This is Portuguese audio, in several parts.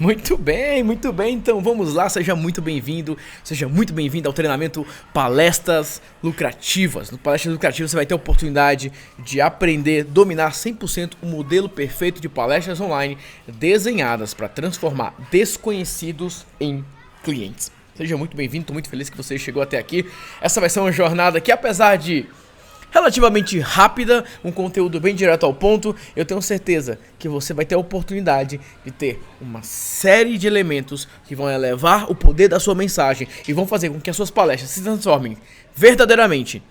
Muito bem, então vamos lá, seja muito bem-vindo ao treinamento Palestras Lucrativas. No Palestras Lucrativas você vai ter a oportunidade de aprender, dominar 100% o modelo perfeito de palestras online desenhadas para transformar desconhecidos em clientes. Seja muito bem-vindo, estou muito feliz que você chegou até aqui. Essa vai ser uma jornada que, apesar de relativamente rápida, um conteúdo bem direto ao ponto, eu tenho certeza que você vai ter a oportunidade de ter uma série de elementos que vão elevar o poder da sua mensagem e vão fazer com que as suas palestras se transformem verdadeiramente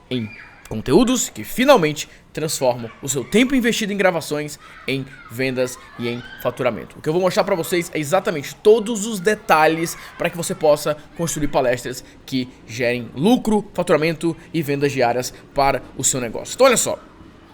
em conteúdos que finalmente transformam o seu tempo investido em gravações em vendas e em faturamento. O que eu vou mostrar para vocês é exatamente todos os detalhes para que você possa construir palestras que gerem lucro, faturamento e vendas diárias para o seu negócio. Então olha só,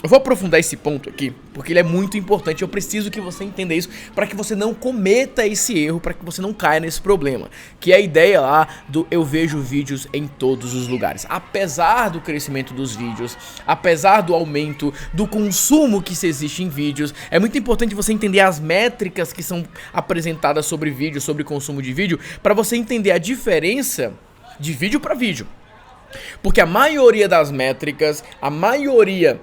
eu vou aprofundar esse ponto aqui, porque ele é muito importante. Eu preciso que você entenda isso para que você não cometa esse erro, para que você não caia nesse problema, que é a ideia lá do eu vejo vídeos em todos os lugares. Apesar do crescimento dos vídeos, apesar do aumento do consumo que se existe em vídeos, é muito importante você entender as métricas que são apresentadas sobre vídeo, sobre consumo de vídeo, para você entender a diferença de vídeo para vídeo. Porque a maioria das métricas, a maioria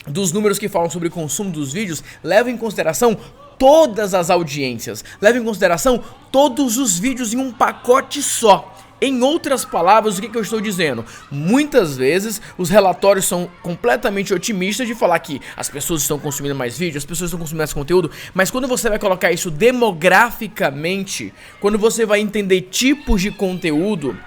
dos números que falam sobre o consumo dos vídeos leva em consideração todas as audiências, leva em consideração todos os vídeos em um pacote só. Em outras palavras, o que eu estou dizendo? Muitas vezes os relatórios são completamente otimistas de falar que as pessoas estão consumindo mais vídeo, as pessoas estão consumindo mais conteúdo, mas quando você vai colocar isso demograficamente, quando você vai entender tipos de conteúdo,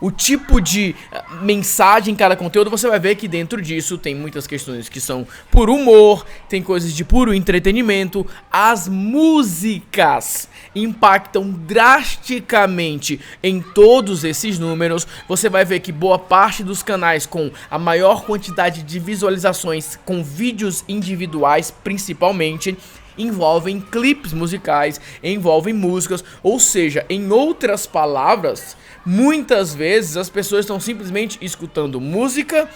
o tipo de mensagem em cada conteúdo, você vai ver que dentro disso tem muitas questões que são por humor, tem coisas de puro entretenimento. As músicas impactam drasticamente em todos esses números. Você vai ver que boa parte dos canais com a maior quantidade de visualizações, com vídeos individuais principalmente, envolvem clipes musicais, envolvem músicas, ou seja, em outras palavras, muitas vezes as pessoas estão simplesmente escutando música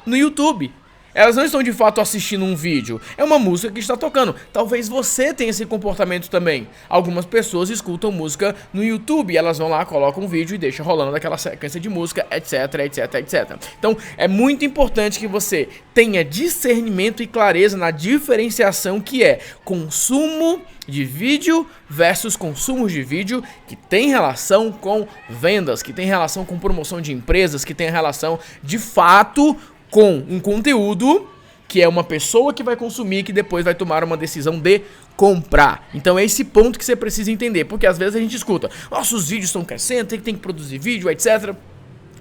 no YouTube. Elas não estão de fato assistindo um vídeo, é uma música que está tocando. Talvez você tenha esse comportamento também. Algumas pessoas escutam música no YouTube, elas vão lá, colocam um vídeo e deixam rolando daquela sequência de música, etc, etc, etc. Então é muito importante que você tenha discernimento e clareza na diferenciação que é consumo de vídeo versus consumo de vídeo que tem relação com vendas, que tem relação com promoção de empresas, que tem relação de fato com um conteúdo que é uma pessoa que vai consumir, que depois vai tomar uma decisão de comprar. Então é esse ponto que você precisa entender, porque às vezes a gente escuta, nossos vídeos estão crescendo, tem que produzir vídeo, etc.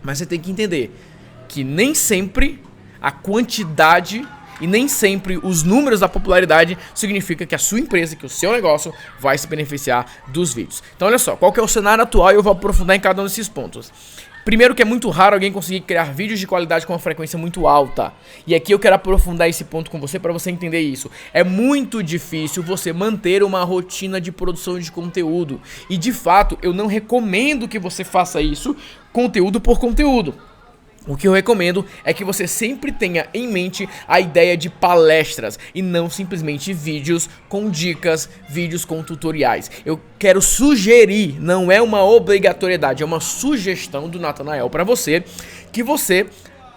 Mas você tem que entender que nem sempre a quantidade e nem sempre os números da popularidade significa que a sua empresa, que o seu negócio vai se beneficiar dos vídeos. Então olha só, qual que é o cenário atual e eu vou aprofundar em cada um desses pontos. Primeiro que é muito raro alguém conseguir criar vídeos de qualidade com uma frequência muito alta. E aqui eu quero aprofundar esse ponto com você para você entender isso. É muito difícil você manter uma rotina de produção de conteúdo. E de fato, eu não recomendo que você faça isso conteúdo por conteúdo. O que eu recomendo é que você sempre tenha em mente a ideia de palestras e não simplesmente vídeos com dicas, vídeos com tutoriais. Eu quero sugerir, não é uma obrigatoriedade, é uma sugestão do Natanael para você, que você,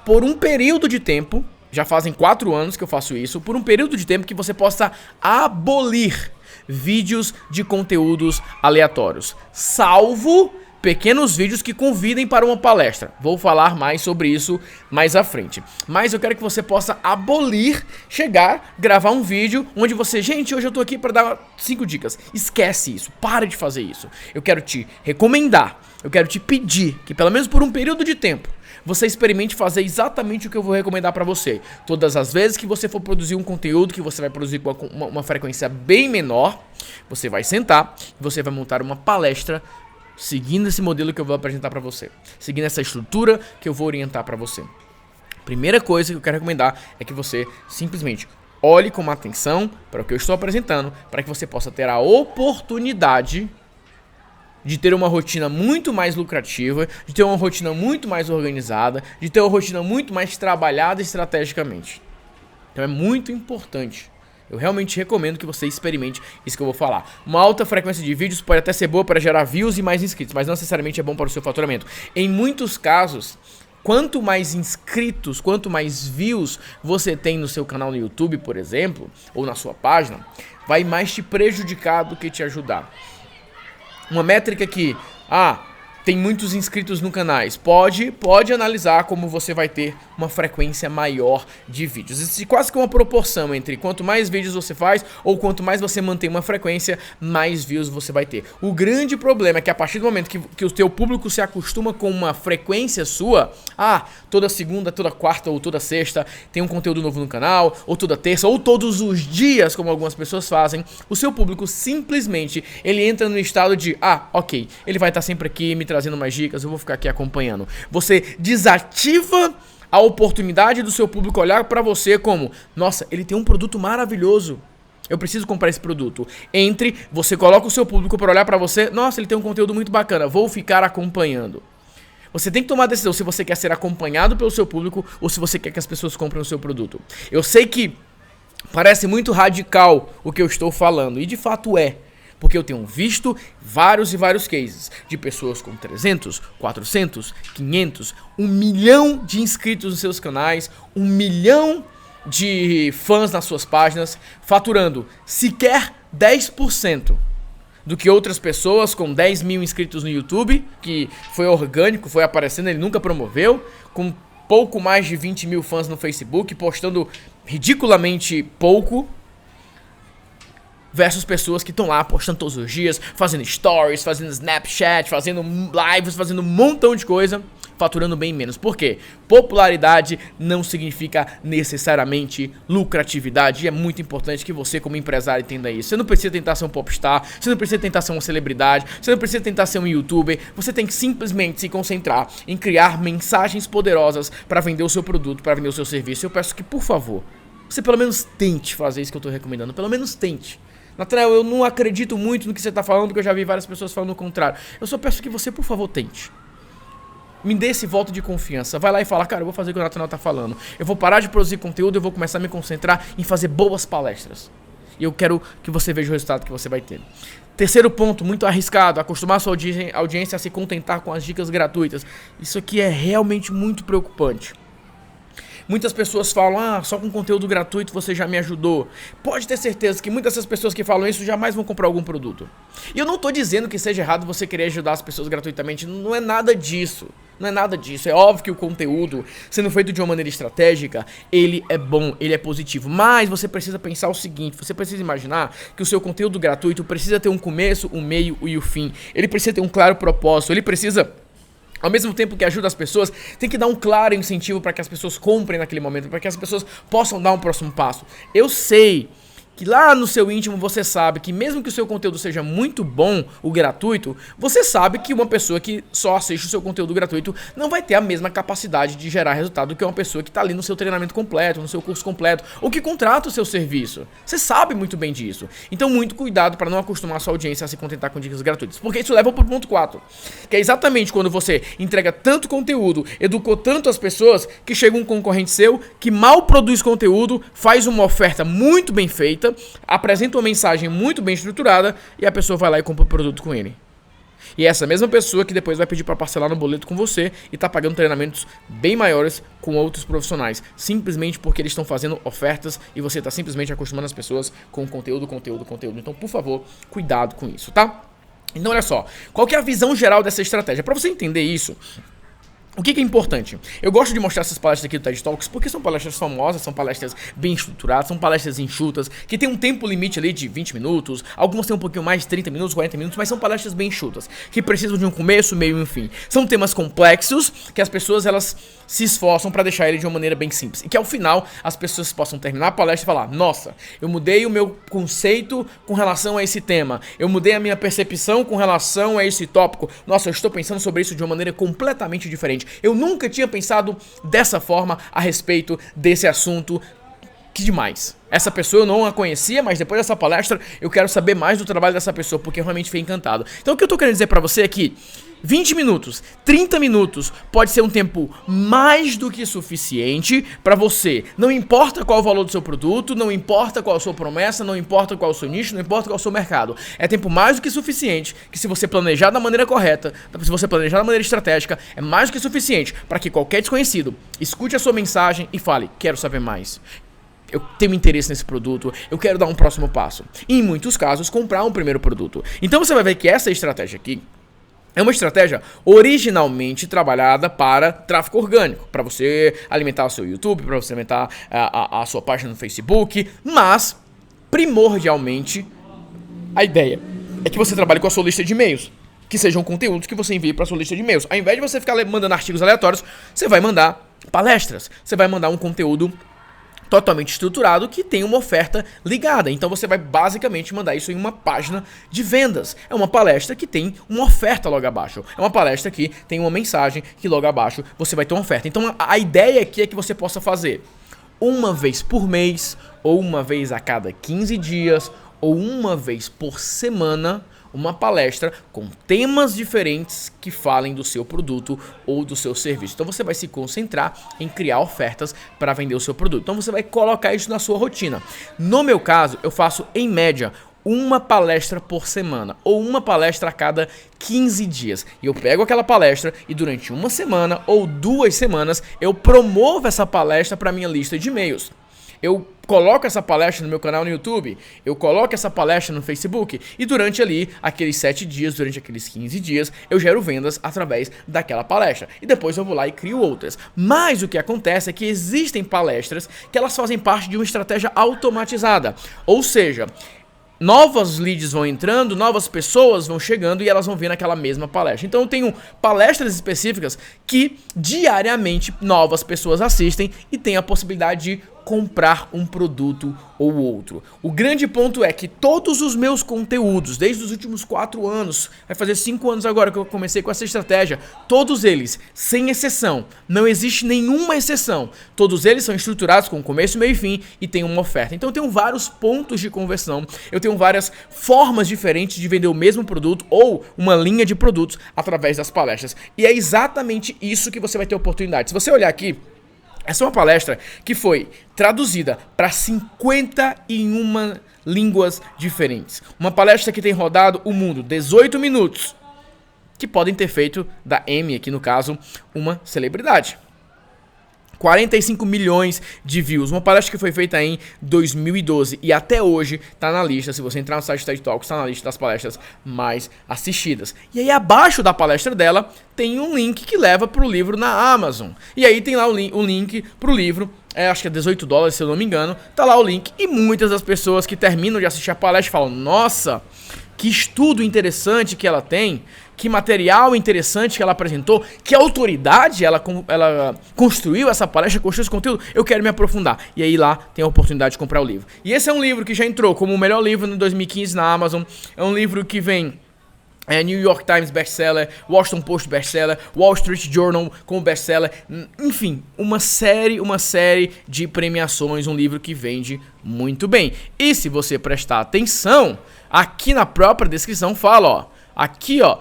por um período de tempo, já fazem 4 anos que eu faço isso, por um período de tempo que você possa abolir vídeos de conteúdos aleatórios, salvo pequenos vídeos que convidem para uma palestra. Vou falar mais sobre isso mais à frente. Mas eu quero que você possa abolir, chegar, gravar um vídeo onde você, gente, hoje eu tô aqui para dar 5 dicas. Esquece isso, para de fazer isso. Eu quero te recomendar, eu quero te pedir que pelo menos por um período de tempo você experimente fazer exatamente o que eu vou recomendar para você. Todas as vezes que você for produzir um conteúdo que você vai produzir com uma frequência bem menor, você vai sentar e você vai montar uma palestra seguindo esse modelo que eu vou apresentar para você, seguindo essa estrutura que eu vou orientar para você. Primeira coisa que eu quero recomendar é que você simplesmente olhe com atenção para o que eu estou apresentando, para que você possa ter a oportunidade de ter uma rotina muito mais lucrativa, de ter uma rotina muito mais organizada, de ter uma rotina muito mais trabalhada estrategicamente. Então é muito importante Eu realmente recomendo que você experimente isso que eu vou falar. Uma alta frequência de vídeos pode até ser boa para gerar views e mais inscritos, mas não necessariamente é bom para o seu faturamento. Em muitos casos, quanto mais inscritos, quanto mais views você tem no seu canal no YouTube, por exemplo, ou na sua página, vai mais te prejudicar do que te ajudar. Uma métrica que, tem muitos inscritos no canais, pode analisar como você vai ter uma frequência maior de vídeos. Existe quase que uma proporção entre quanto mais vídeos você faz ou quanto mais você mantém uma frequência, mais views você vai ter. O grande problema é que a partir do momento que o teu público se acostuma com uma frequência sua, toda segunda, toda quarta ou toda sexta tem um conteúdo novo no canal, ou toda terça, ou todos os dias, como algumas pessoas fazem, o seu público simplesmente, ele entra no estado de, ok, ele vai estar sempre aqui me trazendo mais dicas, eu vou ficar aqui acompanhando. Você desativa a oportunidade do seu público olhar pra você como, nossa, ele tem um produto maravilhoso, eu preciso comprar esse produto. Entre você coloca o seu público pra olhar pra você, nossa, ele tem um conteúdo muito bacana, vou ficar acompanhando. Você tem que tomar a decisão se você quer ser acompanhado pelo seu público ou se você quer que as pessoas comprem o seu produto. Eu sei que parece muito radical o que eu estou falando, e de fato é. Porque eu tenho visto vários e vários cases de pessoas com 300, 400, 500, 1 milhão de inscritos nos seus canais, 1 milhão de fãs nas suas páginas, faturando sequer 10% do que outras pessoas com 10 mil inscritos no YouTube, que foi orgânico, foi aparecendo, ele nunca promoveu, com pouco mais de 20 mil fãs no Facebook, postando ridiculamente pouco, versus pessoas que estão lá postando todos os dias, fazendo stories, fazendo Snapchat, fazendo lives, fazendo um montão de coisa, faturando bem menos. Por quê? Popularidade não significa necessariamente lucratividade, e é muito importante que você como empresário entenda isso. Você não precisa tentar ser um popstar, você não precisa tentar ser uma celebridade, você não precisa tentar ser um youtuber, você tem que simplesmente se concentrar em criar mensagens poderosas para vender o seu produto, para vender o seu serviço. Eu peço que, por favor, você pelo menos tente fazer isso que eu estou recomendando, pelo menos tente. Natanael, eu não acredito muito no que você está falando, porque eu já vi várias pessoas falando o contrário. Eu só peço que você, por favor, tente. Me dê esse voto de confiança. Vai lá e fala, cara, eu vou fazer o que o Natanael tá falando. Eu vou parar de produzir conteúdo, eu vou começar a me concentrar em fazer boas palestras. E eu quero que você veja o resultado que você vai ter. Terceiro ponto, muito arriscado, acostumar a sua audiência a se contentar com as dicas gratuitas. Isso aqui é realmente muito preocupante. Muitas pessoas falam, só com conteúdo gratuito você já me ajudou. Pode ter certeza que muitas dessas pessoas que falam isso jamais vão comprar algum produto. E eu não tô dizendo que seja errado você querer ajudar as pessoas gratuitamente, não é nada disso. Não é nada disso, é óbvio que o conteúdo, sendo feito de uma maneira estratégica, ele é bom, ele é positivo. Mas você precisa pensar o seguinte, você precisa imaginar que o seu conteúdo gratuito precisa ter um começo, um meio e o fim. Ele precisa ter um claro propósito, ele precisa... Ao mesmo tempo que ajuda as pessoas, tem que dar um claro incentivo para que as pessoas comprem naquele momento, para que as pessoas possam dar um próximo passo. Eu sei que lá no seu íntimo você sabe que mesmo que o seu conteúdo seja muito bom, o gratuito, você sabe que uma pessoa que só assiste o seu conteúdo gratuito não vai ter a mesma capacidade de gerar resultado do que uma pessoa que está ali no seu treinamento completo, no seu curso completo, ou que contrata o seu serviço. Você sabe muito bem disso. Então muito cuidado para não acostumar a sua audiência a se contentar com dicas gratuitas, porque isso leva para o ponto 4, que é exatamente quando você entrega tanto conteúdo, educou tanto as pessoas, que chega um concorrente seu que mal produz conteúdo, faz uma oferta muito bem feita, apresenta uma mensagem muito bem estruturada e a pessoa vai lá e compra o produto com ele. E é essa mesma pessoa que depois vai pedir para parcelar no boleto com você e tá pagando treinamentos bem maiores com outros profissionais, simplesmente porque eles estão fazendo ofertas e você tá simplesmente acostumando as pessoas com conteúdo. Então, por favor, cuidado com isso, tá? Então, olha só, qual que é a visão geral dessa estratégia? Para você entender isso, o que é importante? Eu gosto de mostrar essas palestras aqui do TED Talks porque são palestras famosas, são palestras bem estruturadas, são palestras enxutas, que tem um tempo limite ali de 20 minutos, algumas tem um pouquinho mais de 30 minutos, 40 minutos, mas são palestras bem enxutas, que precisam de um começo, meio e um fim. São temas complexos que as pessoas elas se esforçam para deixar ele de uma maneira bem simples. E que ao final as pessoas possam terminar a palestra e falar, nossa, eu mudei o meu conceito com relação a esse tema, eu mudei a minha percepção com relação a esse tópico, nossa, eu estou pensando sobre isso de uma maneira completamente diferente. Eu nunca tinha pensado dessa forma a respeito desse assunto. Que demais. Essa pessoa eu não a conhecia, mas depois dessa palestra eu quero saber mais do trabalho dessa pessoa, porque eu realmente fiquei encantado. Então o que eu tô querendo dizer pra você é que 20 minutos, 30 minutos pode ser um tempo mais do que suficiente para você. Não importa qual o valor do seu produto, não importa qual a sua promessa, não importa qual o seu nicho, não importa qual o seu mercado. É tempo mais do que suficiente que, se você planejar da maneira correta, se você planejar da maneira estratégica, é mais do que suficiente para que qualquer desconhecido escute a sua mensagem e fale: quero saber mais. Eu tenho interesse nesse produto, eu quero dar um próximo passo. E, em muitos casos, comprar um primeiro produto. Então você vai ver que essa estratégia aqui é uma estratégia originalmente trabalhada para tráfego orgânico, para você alimentar o seu YouTube, para você alimentar a sua página no Facebook, mas, primordialmente, a ideia é que você trabalhe com a sua lista de e-mails, que sejam conteúdos que você envie para a sua lista de e-mails. Ao invés de você ficar mandando artigos aleatórios, você vai mandar palestras, você vai mandar um conteúdo totalmente estruturado que tem uma oferta ligada. Então você vai basicamente mandar isso em uma página de vendas. É uma palestra que tem uma oferta logo abaixo. É uma palestra que tem uma mensagem que logo abaixo você vai ter uma oferta. Então a ideia aqui é que você possa fazer uma vez por mês, ou uma vez a cada 15 dias, ou uma vez por semana, uma palestra com temas diferentes que falem do seu produto ou do seu serviço. Então você vai se concentrar em criar ofertas para vender o seu produto. Então você vai colocar isso na sua rotina. No meu caso, eu faço em média uma palestra por semana, ou uma palestra a cada 15 dias. E eu pego aquela palestra e durante uma semana ou 2 semanas eu promovo essa palestra para minha lista de e-mails. Eu coloco essa palestra no meu canal no YouTube, eu coloco essa palestra no Facebook e durante ali, aqueles 7 dias, durante aqueles 15 dias, eu gero vendas através daquela palestra. E depois eu vou lá e crio outras. Mas o que acontece é que existem palestras que elas fazem parte de uma estratégia automatizada. Ou seja, novos leads vão entrando, novas pessoas vão chegando e elas vão ver naquela mesma palestra. Então eu tenho palestras específicas que diariamente novas pessoas assistem e tem a possibilidade de comprar um produto ou outro. O grande ponto é que todos os meus conteúdos, desde os últimos 4 anos, vai fazer 5 anos agora que eu comecei com essa estratégia, todos eles, sem exceção, não existe nenhuma exceção, todos eles são estruturados com começo, meio e fim e tem uma oferta. Então eu tenho vários pontos de conversão, eu tenho várias formas diferentes de vender o mesmo produto ou uma linha de produtos através das palestras. E é exatamente isso que você vai ter oportunidade. Se você olhar aqui, essa é uma palestra que foi traduzida para 51 línguas diferentes. Uma palestra que tem rodado o mundo 18 minutos, que podem ter feito da Amy, aqui no caso, uma celebridade. 45 milhões de views, uma palestra que foi feita em 2012 e até hoje está na lista, se você entrar no site TED Talks, está na lista das palestras mais assistidas. E aí abaixo da palestra dela tem um link que leva para o livro na Amazon. E aí tem lá o link para o livro, acho que é $18 se eu não me engano, tá lá o link e muitas das pessoas que terminam de assistir a palestra falam: nossa, que estudo interessante que ela tem, que material interessante que ela apresentou, que autoridade ela construiu essa palestra, construiu esse conteúdo, eu quero me aprofundar. E aí lá tem a oportunidade de comprar o livro. E esse é um livro que já entrou como o melhor livro em 2015 na Amazon, é um livro que vem New York Times bestseller, Washington Post bestseller, Wall Street Journal como bestseller, enfim, uma série de premiações, um livro que vende muito bem. E se você prestar atenção, aqui na própria descrição fala, ó, aqui ó,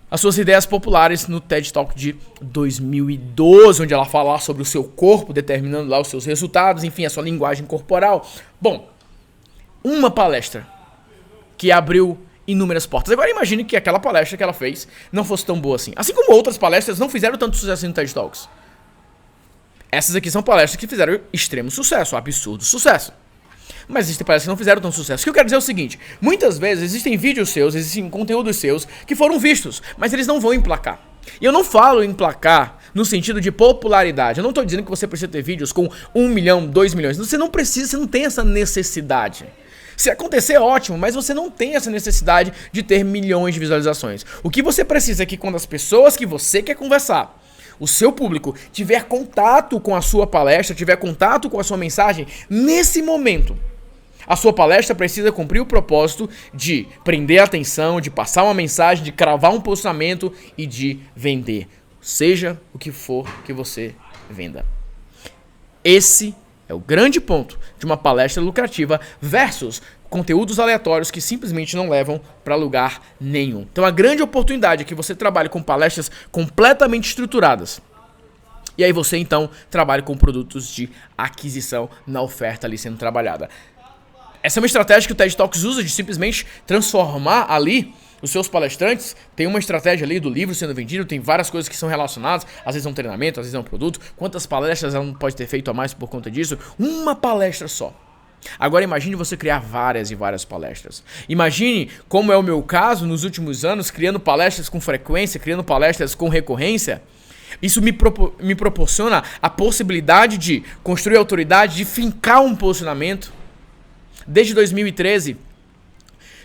as suas ideias populares no TED Talk de 2012, onde ela fala sobre o seu corpo, determinando lá os seus resultados, enfim, a sua linguagem corporal. Bom, uma palestra que abriu inúmeras portas. Agora imagine que aquela palestra que ela fez não fosse tão boa assim. Assim como outras palestras não fizeram tanto sucesso no TED Talks. Essas aqui são palestras que fizeram extremo sucesso, absurdo sucesso. Mas existem palestras que não fizeram tanto sucesso. O que eu quero dizer é o seguinte: muitas vezes existem vídeos seus, existem conteúdos seus que foram vistos, mas eles não vão emplacar. E eu não falo em emplacar no sentido de popularidade. Eu não estou dizendo que você precisa ter vídeos com 1 milhão, 2 milhões. Você não precisa, você não tem essa necessidade. Se acontecer, ótimo, mas você não tem essa necessidade de ter milhões de visualizações. O que você precisa é que quando as pessoas que você quer conversar, o seu público, tiver contato com a sua palestra, tiver contato com a sua mensagem, nesse momento, a sua palestra precisa cumprir o propósito de prender a atenção, de passar uma mensagem, de cravar um posicionamento e de vender. Seja o que for que você venda. Esse é o grande ponto de uma palestra lucrativa versus conteúdos aleatórios que simplesmente não levam para lugar nenhum. Então a grande oportunidade é que você trabalhe com palestras completamente estruturadas. E aí você então trabalha com produtos de aquisição na oferta ali sendo trabalhada. Essa é uma estratégia que o TED Talks usa de simplesmente transformar ali os seus palestrantes. Tem uma estratégia ali do livro sendo vendido, tem várias coisas que são relacionadas, às vezes é um treinamento, às vezes é um produto. Quantas palestras ela não pode ter feito a mais por conta disso? Uma palestra só. Agora imagine você criar várias e várias palestras. Imagine como é o meu caso nos últimos anos, criando palestras com frequência, criando palestras com recorrência. Isso me proporciona a possibilidade de construir autoridade, de fincar um posicionamento. Desde 2013,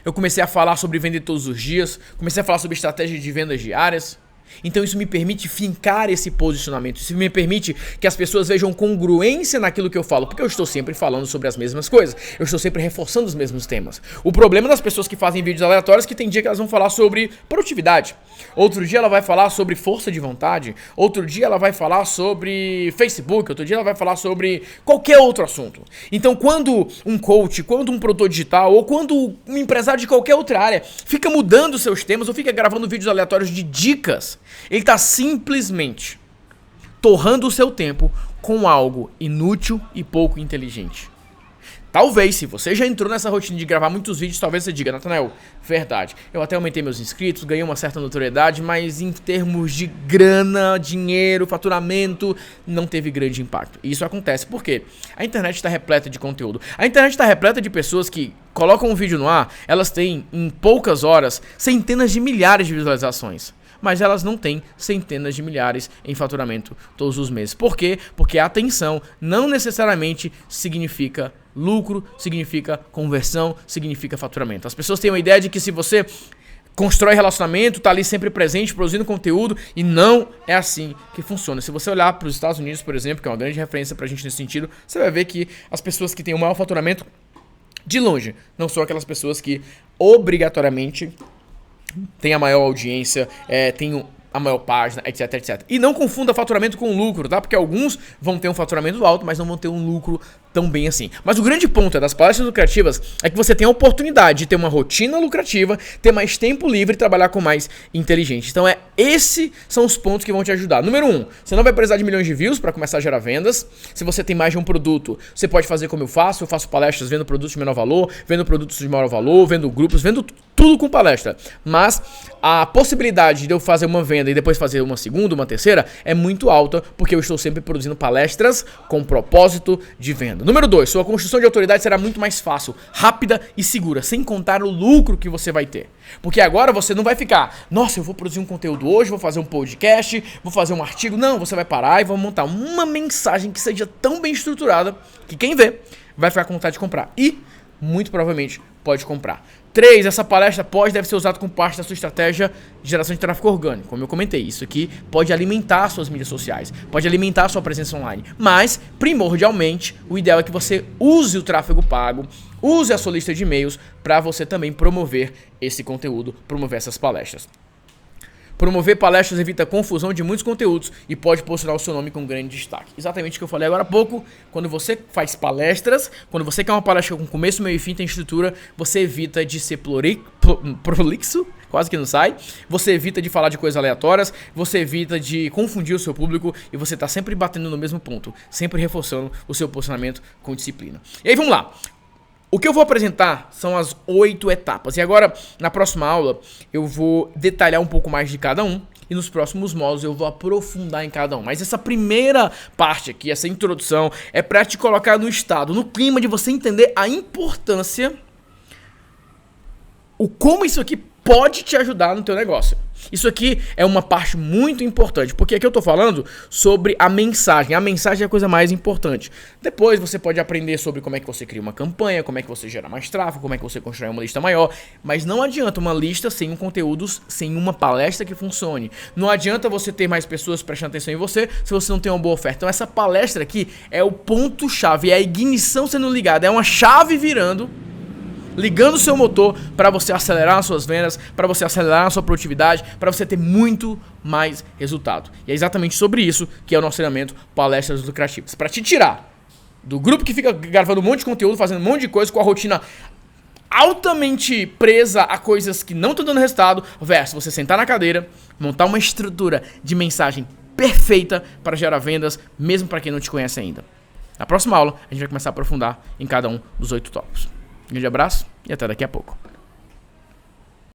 eu comecei a falar sobre vender todos os dias, comecei a falar sobre estratégia de vendas diárias. Então isso me permite fincar esse posicionamento, isso me permite que as pessoas vejam congruência naquilo que eu falo, porque eu estou sempre falando sobre as mesmas coisas, eu estou sempre reforçando os mesmos temas. O problema das pessoas que fazem vídeos aleatórios é que tem dia que elas vão falar sobre produtividade, outro dia ela vai falar sobre força de vontade, outro dia ela vai falar sobre Facebook, outro dia ela vai falar sobre qualquer outro assunto. Então quando um coach, quando um produtor digital ou quando um empresário de qualquer outra área fica mudando seus temas ou fica gravando vídeos aleatórios de dicas, ele está simplesmente torrando o seu tempo com algo inútil e pouco inteligente. Talvez, se você já entrou nessa rotina de gravar muitos vídeos, talvez você diga: Natanael, verdade, eu até aumentei meus inscritos, ganhei uma certa notoriedade, mas em termos de grana, dinheiro, faturamento, não teve grande impacto. E isso acontece porque a internet está repleta de conteúdo. A internet está repleta de pessoas que colocam um vídeo no ar, elas têm em poucas horas centenas de milhares de visualizações, mas elas não têm centenas de milhares em faturamento todos os meses. Por quê? Porque a atenção não necessariamente significa lucro, significa conversão, significa faturamento. As pessoas têm uma ideia de que se você constrói relacionamento, tá ali sempre presente, produzindo conteúdo, e não é assim que funciona. Se você olhar para os Estados Unidos, por exemplo, que é uma grande referência pra gente nesse sentido, você vai ver que as pessoas que têm o maior faturamento, de longe, não são aquelas pessoas que obrigatoriamente tem a maior audiência, tem a maior página, etc, etc. E não confunda faturamento com lucro, tá? Porque alguns vão ter um faturamento alto, mas não vão ter um lucro tão bem assim. Mas o grande ponto das palestras lucrativas é que você tem a oportunidade de ter uma rotina lucrativa, ter mais tempo livre e trabalhar com mais inteligente. Então esses são os pontos que vão te ajudar. Número 1, você não vai precisar de milhões de views para começar a gerar vendas. Se você tem mais de um produto, você pode fazer como eu faço palestras vendo produtos de menor valor, vendo produtos de maior valor, vendo grupos, vendo tudo com palestra. Mas a possibilidade de eu fazer uma venda e depois fazer uma segunda, uma terceira, é muito alta, porque eu estou sempre produzindo palestras com propósito de venda. Número 2, sua construção de autoridade será muito mais fácil, rápida e segura, sem contar o lucro que você vai ter. Porque agora você não vai ficar: nossa, eu vou produzir um conteúdo hoje, vou fazer um podcast, vou fazer um artigo. Não, você vai parar e vai montar uma mensagem que seja tão bem estruturada que quem vê vai ficar com vontade de comprar. E, muito provavelmente, pode comprar. 3, essa palestra deve ser usada como parte da sua estratégia de geração de tráfego orgânico. Como eu comentei, isso aqui pode alimentar suas mídias sociais, pode alimentar sua presença online. Mas, primordialmente, o ideal é que você use o tráfego pago, use a sua lista de e-mails para você também promover esse conteúdo, promover essas palestras. Promover palestras evita a confusão de muitos conteúdos e pode posicionar o seu nome com grande destaque. Exatamente o que eu falei agora há pouco. Quando você faz palestras, quando você quer uma palestra com começo, meio e fim, tem estrutura, você evita de ser prolixo, quase que não sai. Você evita de falar de coisas aleatórias, você evita de confundir o seu público e você está sempre batendo no mesmo ponto, sempre reforçando o seu posicionamento com disciplina. E aí vamos lá. O que eu vou apresentar são as 8 etapas. E agora, na próxima aula, eu vou detalhar um pouco mais de cada um. E nos próximos módulos eu vou aprofundar em cada um. Mas essa primeira parte aqui, essa introdução, é para te colocar no estado, no clima de você entender a importância, como isso aqui pode te ajudar no teu negócio. Isso aqui é uma parte muito importante, porque aqui eu tô falando sobre a mensagem. A mensagem é a coisa mais importante. Depois você pode aprender sobre como é que você cria uma campanha, como é que você gera mais tráfego, como é que você constrói uma lista maior. Mas não adianta uma lista sem um conteúdo, sem uma palestra que funcione. Não adianta você ter mais pessoas prestando atenção em você se você não tem uma boa oferta. Então essa palestra aqui é o ponto-chave, é a ignição sendo ligada, é uma chave virando, ligando o seu motor para você acelerar as suas vendas, para você acelerar a sua produtividade, para você ter muito mais resultado. E é exatamente sobre isso que é o nosso treinamento Palestras Lucrativas. Para te tirar do grupo que fica gravando um monte de conteúdo, fazendo um monte de coisa com a rotina altamente presa a coisas que não estão dando resultado, versus você sentar na cadeira, montar uma estrutura de mensagem perfeita para gerar vendas, mesmo para quem não te conhece ainda. Na próxima aula, a gente vai começar a aprofundar em cada um dos 8 tópicos. Um grande abraço e até daqui a pouco.